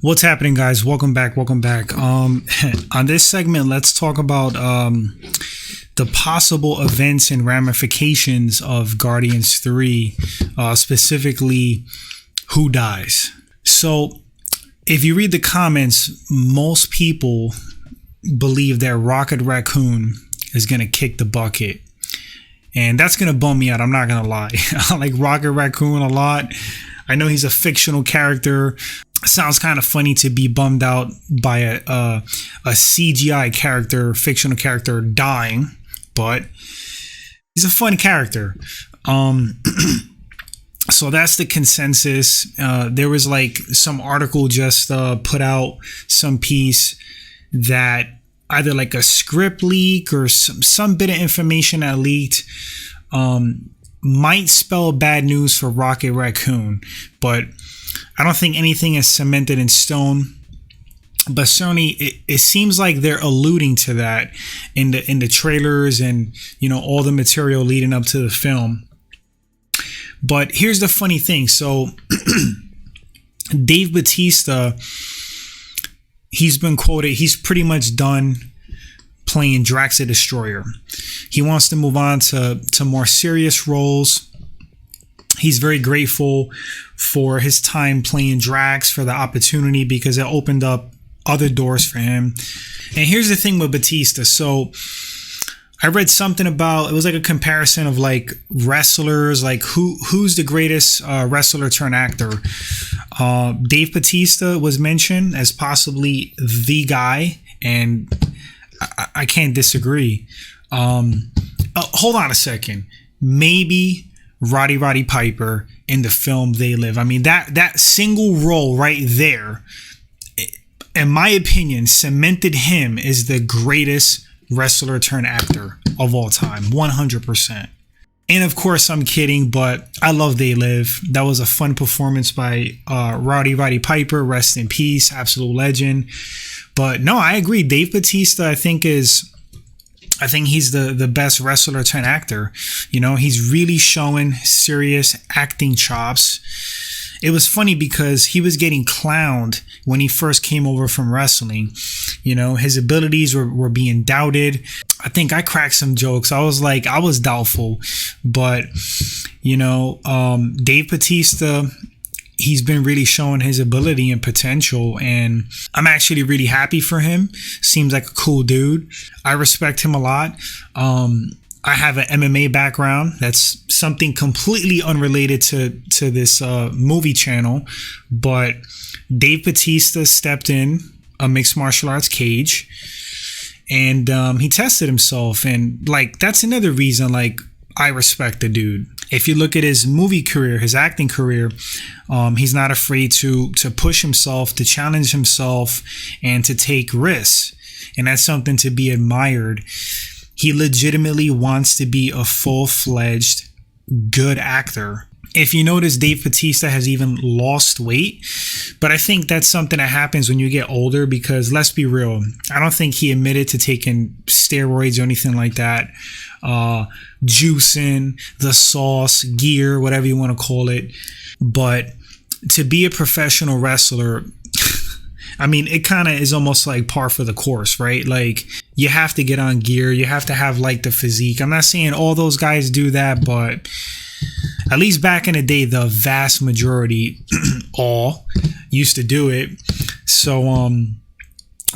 What's happening, guys? Welcome back. On this segment, let's talk about the possible events and ramifications of Guardians 3, specifically who dies. So if you read the comments, most people believe that Rocket Raccoon is going to kick the bucket. And that's going to bum me out. I'm not going to lie. I like Rocket Raccoon a lot. I know he's a fictional character. Sounds kind of funny to be bummed out by a CGI character, fictional character dying, but he's a fun character. So that's the consensus. There was like some article just put out some piece that either like a script leak or some bit of information that leaked might spell bad news for Rocket Raccoon, but I don't think anything is cemented in stone. But certainly it seems like they're alluding to that in the trailers and, you know, all the material leading up to the film. But here's the funny thing. So Dave Bautista, he's been quoted, he's pretty much done playing Drax the Destroyer. He wants to move on to more serious roles. He's very grateful for his time playing Drax, for the opportunity, because it opened up other doors for him. And here's the thing with Bautista. So I read something about, it was like a comparison of like wrestlers, like who's the greatest wrestler turned actor. Dave Bautista was mentioned as possibly the guy, and I can't disagree. Hold on a second. Maybe Roddy Piper in the film They Live. I mean, that single role right there, in my opinion, cemented him as the greatest wrestler turned actor of all time, 100%. And of course, I'm kidding, but I love They Live. That was a fun performance by Roddy Piper. Rest in peace, absolute legend. But no, I agree. Dave Bautista, I think he's the best wrestler turned actor. You know, he's really showing serious acting chops. It was funny because he was getting clowned when he first came over from wrestling. You know, his abilities were being doubted. I think I cracked some jokes. I was doubtful. But, you know, Dave Bautista, he's been really showing his ability and potential, and I'm actually really happy for him. Seems like a cool dude. I respect him a lot. I have an MMA background. That's something completely unrelated to this movie channel, but Dave Bautista stepped in a mixed martial arts cage, and he tested himself, and like that's another reason like I respect the dude. If you look at his movie career, his acting career, he's not afraid to push himself, to challenge himself, and to take risks. And that's something to be admired. He legitimately wants to be a full-fledged good actor. If you notice, Dave Bautista has even lost weight, but I think that's something that happens when you get older, because let's be real, I don't think he admitted to taking steroids or anything like that. Juicing, the sauce, gear, whatever you want to call it. But to be a professional wrestler, I mean, it kind of is almost like par for the course, right? Like, you have to get on gear. You have to have like the physique. I'm not saying all those guys do that, but at least back in the day, the vast majority all used to do it. So,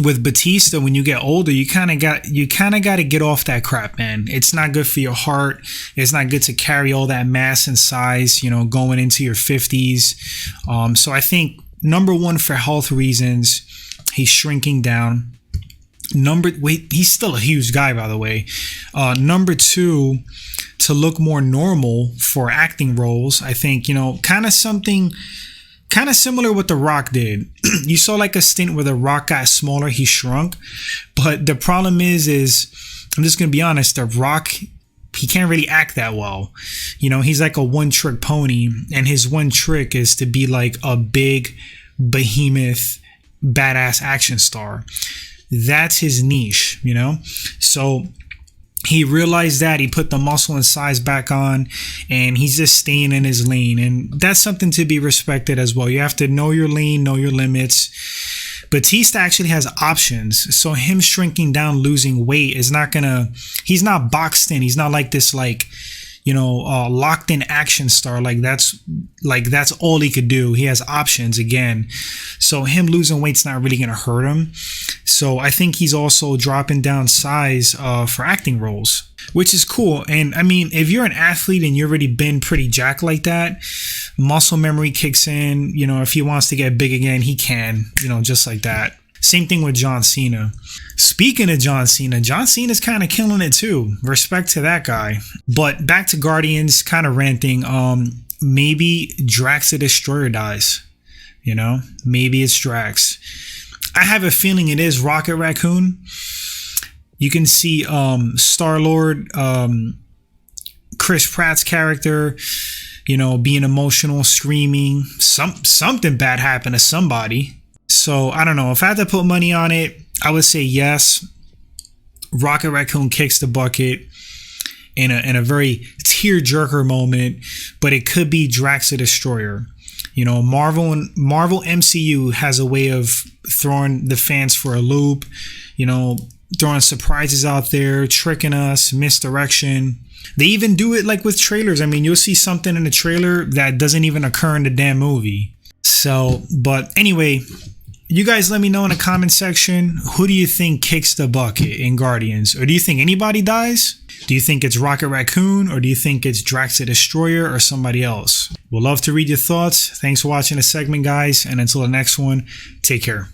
with Bautista, when you get older, you kind of got to get off that crap, man. It's not good for your heart. It's not good to carry all that mass and size, you know, going into your 50s. So I think number one, for health reasons, he's shrinking down. He's still a huge guy, by the way. Number two, to look more normal for acting roles, I think, you know, kind of similar what The Rock did. You saw like a stint where The Rock got smaller, he shrunk. But the problem is I'm just going to be honest, The Rock, he can't really act that well. You know, he's like a one-trick pony, and his one trick is to be like a big behemoth, badass action star. That's his niche, you know? So He realized that, he put the muscle and size back on, and he's just staying in his lane. And that's something to be respected as well. You have to know your lane, know your limits. Batista actually has options. So him shrinking down, losing weight is not gonna, he's not boxed in. He's not like this, like, you know, locked in action star. That's all he could do. He has options again. So him losing weight's not really going to hurt him. So I think he's also dropping down size for acting roles, which is cool. And I mean, if you're an athlete and you've already been pretty jacked like that, muscle memory kicks in. You know, if he wants to get big again, he can, you know, just like that. Same thing with John Cena. Speaking of John Cena's kind of killing it too. Respect to that guy. But back to Guardians, kind of ranting. Maybe Drax the Destroyer dies. You know, maybe it's Drax. I have a feeling it is Rocket Raccoon. You can see Star-Lord, Chris Pratt's character, you know, being emotional, screaming. Something bad happened to somebody. So I don't know. If I had to put money on it, I would say yes. Rocket Raccoon kicks the bucket in a very tear-jerker moment, but it could be Drax the Destroyer. You know, Marvel MCU has a way of throwing the fans for a loop, you know, throwing surprises out there, tricking us, misdirection. They even do it like with trailers. I mean, you'll see something in the trailer that doesn't even occur in the damn movie. So, but anyway, you guys let me know in the comment section, who do you think kicks the bucket in Guardians? Or do you think anybody dies? Do you think it's Rocket Raccoon? Or do you think it's Drax the Destroyer or somebody else? We'll love to read your thoughts. Thanks for watching the segment, guys. And until the next one, take care.